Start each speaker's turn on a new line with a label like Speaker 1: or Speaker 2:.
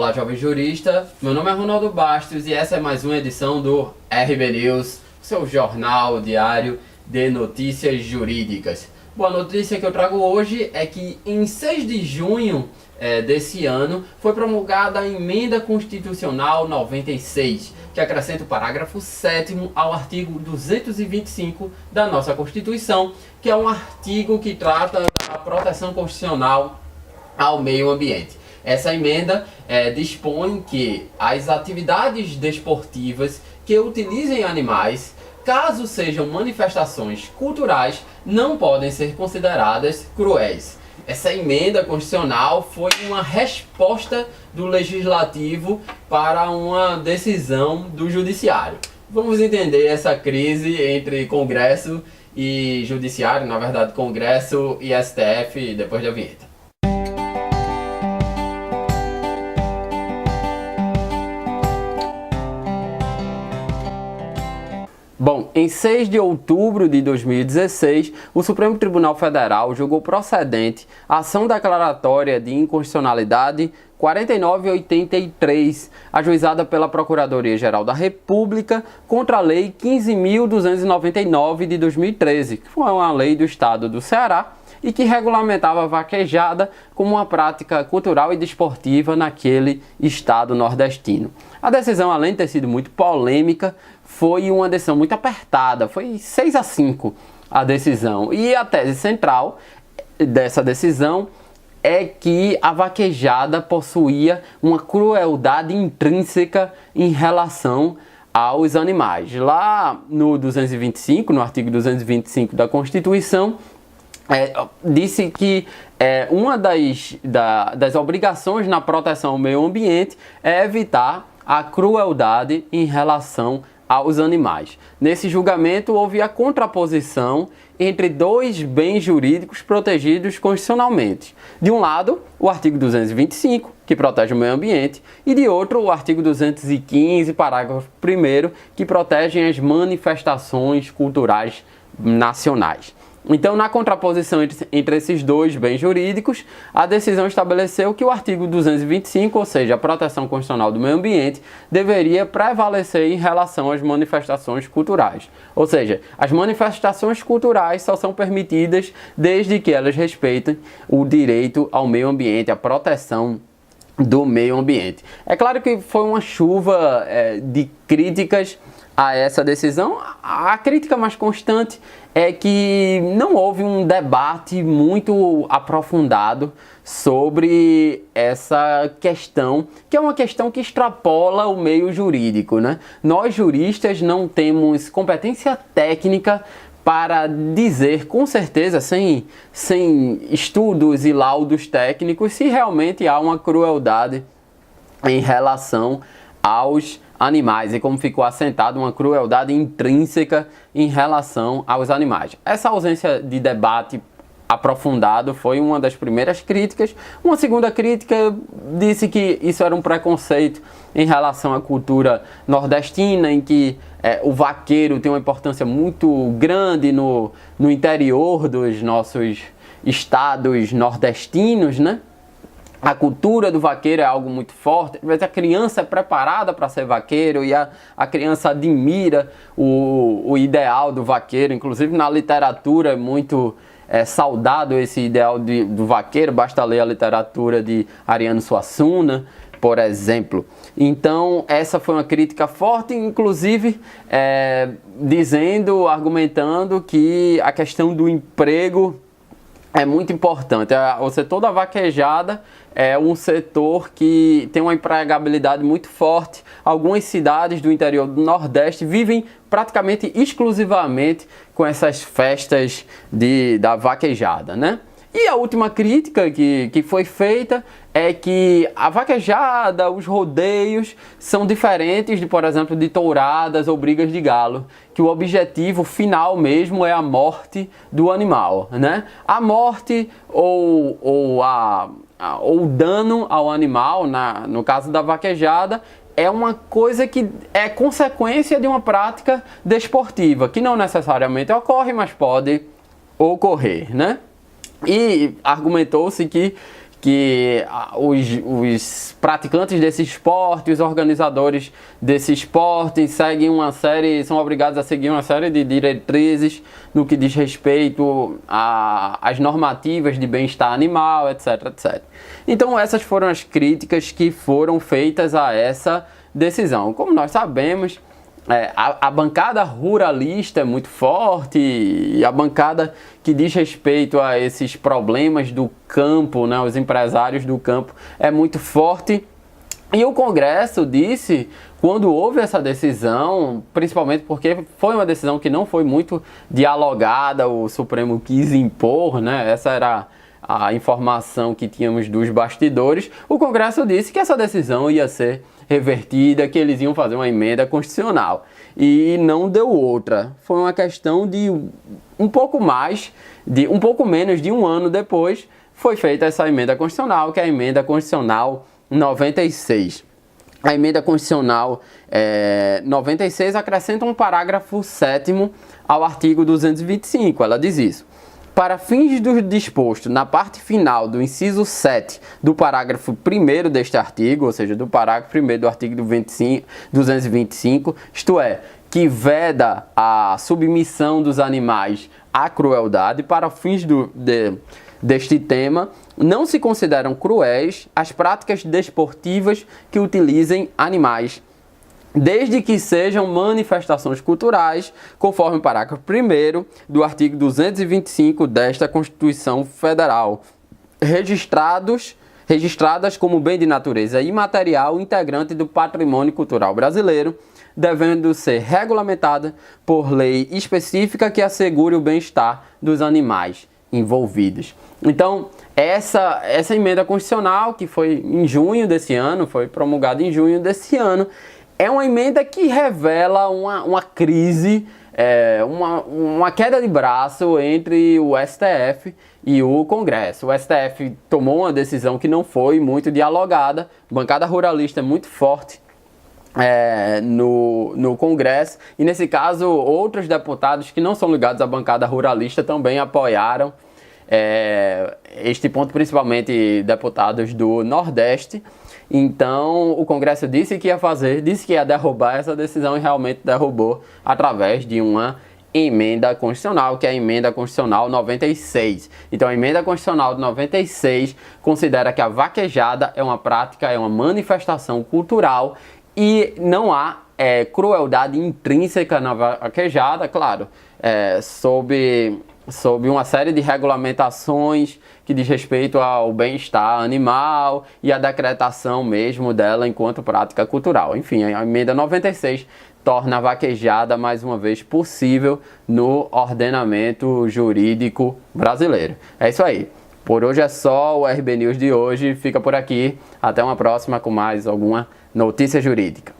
Speaker 1: Olá, jovem jurista, meu nome é Ronaldo Bastos e essa é mais uma edição do RB News, seu jornal diário de notícias jurídicas. Boa notícia que eu trago hoje é que em 6 de junho desse ano foi promulgada a Emenda Constitucional 96, que acrescenta o parágrafo 7º ao artigo 225 da nossa Constituição, que é um artigo que trata da proteção constitucional ao meio ambiente. Essa emenda dispõe que as atividades desportivas que utilizem animais, caso sejam manifestações culturais, não podem ser consideradas cruéis. Essa emenda constitucional foi uma resposta do Legislativo para uma decisão do Judiciário. Vamos entender essa crise entre Congresso e Judiciário, na verdade Congresso e STF, depois da vinheta. Bom, em 6 de outubro de 2016, o Supremo Tribunal Federal julgou procedente a ação declaratória de inconstitucionalidade 4983, ajuizada pela Procuradoria-Geral da República contra a Lei 15.299 de 2013, que foi uma lei do Estado do Ceará e que regulamentava a vaquejada como uma prática cultural e desportiva naquele estado nordestino. A decisão, além de ter sido muito polêmica, foi uma decisão muito apertada, foi 6-5 a decisão. E a tese central dessa decisão é que a vaquejada possuía uma crueldade intrínseca em relação aos animais. Lá no 225, no artigo 225 da Constituição, disse que uma das obrigações na proteção ao meio ambiente é evitar a crueldade em relação aos animais. Nesse julgamento houve a contraposição entre dois bens jurídicos protegidos constitucionalmente. De um lado, o artigo 225, que protege o meio ambiente, e de outro, o artigo 215, parágrafo 1º, que protege as manifestações culturais nacionais. Então, na contraposição entre esses dois bens jurídicos, a decisão estabeleceu que o artigo 225, ou seja, a proteção constitucional do meio ambiente, deveria prevalecer em relação às manifestações culturais. Ou seja, as manifestações culturais só são permitidas desde que elas respeitem o direito ao meio ambiente, a proteção do meio ambiente. É claro que foi uma chuva de críticas a essa decisão. A crítica mais constante é que não houve um debate muito aprofundado sobre essa questão, que é uma questão que extrapola o meio jurídico, né? Nós juristas não temos competência técnica para dizer com certeza, sem estudos e laudos técnicos, se realmente há uma crueldade em relação aos animais e como ficou assentado uma crueldade intrínseca em relação aos animais. Essa ausência de debate aprofundado foi uma das primeiras críticas. Uma segunda crítica disse que isso era um preconceito em relação à cultura nordestina, em que o vaqueiro tem uma importância muito grande no interior dos nossos estados nordestinos, né? A cultura do vaqueiro é algo muito forte. Às vezes a criança é preparada para ser vaqueiro e a criança admira o ideal do vaqueiro. Inclusive na literatura é muito saudado esse ideal do vaqueiro. Basta ler a literatura de Ariano Suassuna, por exemplo. Então essa foi uma crítica forte, inclusive argumentando que a questão do emprego é muito importante. O setor da vaquejada é um setor que tem uma empregabilidade muito forte. Algumas cidades do interior do Nordeste vivem praticamente exclusivamente com essas festas da vaquejada, né? E a última crítica que foi feita é que a vaquejada, os rodeios são diferentes de, por exemplo, de touradas ou brigas de galo, que o objetivo final mesmo é a morte do animal, né? A morte ou o dano ao animal, no caso da vaquejada, é uma coisa que é consequência de uma prática desportiva, que não necessariamente ocorre, mas pode ocorrer, né? E argumentou-se os praticantes desse esporte, os organizadores desse esporte são obrigados a seguir uma série de diretrizes no que diz respeito às normativas de bem-estar animal, etc, etc. Então essas foram as críticas que foram feitas a essa decisão. Como nós sabemos, a bancada ruralista é muito forte e a bancada que diz respeito a esses problemas do campo, né, os empresários do campo, é muito forte. E o Congresso disse, quando houve essa decisão, principalmente porque foi uma decisão que não foi muito dialogada, o Supremo quis impor, né, essa era a informação que tínhamos dos bastidores, o Congresso disse que essa decisão ia ser revertida, que eles iam fazer uma emenda constitucional. E não deu outra. Foi uma questão de um pouco menos de um ano depois, foi feita essa emenda constitucional, que é a emenda constitucional 96. A emenda constitucional 96 acrescenta um parágrafo 7º ao artigo 225. Ela diz isso: para fins do disposto na parte final do inciso 7 do parágrafo 1º deste artigo, ou seja, do parágrafo 1º do artigo 225, isto é, que veda a submissão dos animais à crueldade, para fins deste tema, não se consideram cruéis as práticas desportivas que utilizem animais, desde que sejam manifestações culturais, conforme o parágrafo 1º do artigo 225 desta Constituição Federal, registradas como bem de natureza imaterial integrante do patrimônio cultural brasileiro, devendo ser regulamentada por lei específica que assegure o bem-estar dos animais envolvidos. Então, essa emenda constitucional, que foi em junho desse ano, foi promulgada em junho desse ano, é uma emenda que revela uma crise, uma queda de braço entre o STF e o Congresso. O STF tomou uma decisão que não foi muito dialogada, a bancada ruralista é muito forte no Congresso, e nesse caso outros deputados que não são ligados à bancada ruralista também apoiaram este ponto, principalmente deputados do Nordeste. Então o Congresso disse que ia derrubar essa decisão e realmente derrubou através de uma emenda constitucional, que é a emenda constitucional 96. Então a emenda constitucional de 96 considera que a vaquejada é uma prática, é uma manifestação cultural e não há crueldade intrínseca na vaquejada, claro, sob uma série de regulamentações que diz respeito ao bem-estar animal e a decretação mesmo dela enquanto prática cultural. Enfim, a emenda 96 torna a vaquejada mais uma vez possível no ordenamento jurídico brasileiro. É isso aí. Por hoje é só, o RB News de hoje fica por aqui. Até uma próxima com mais alguma notícia jurídica.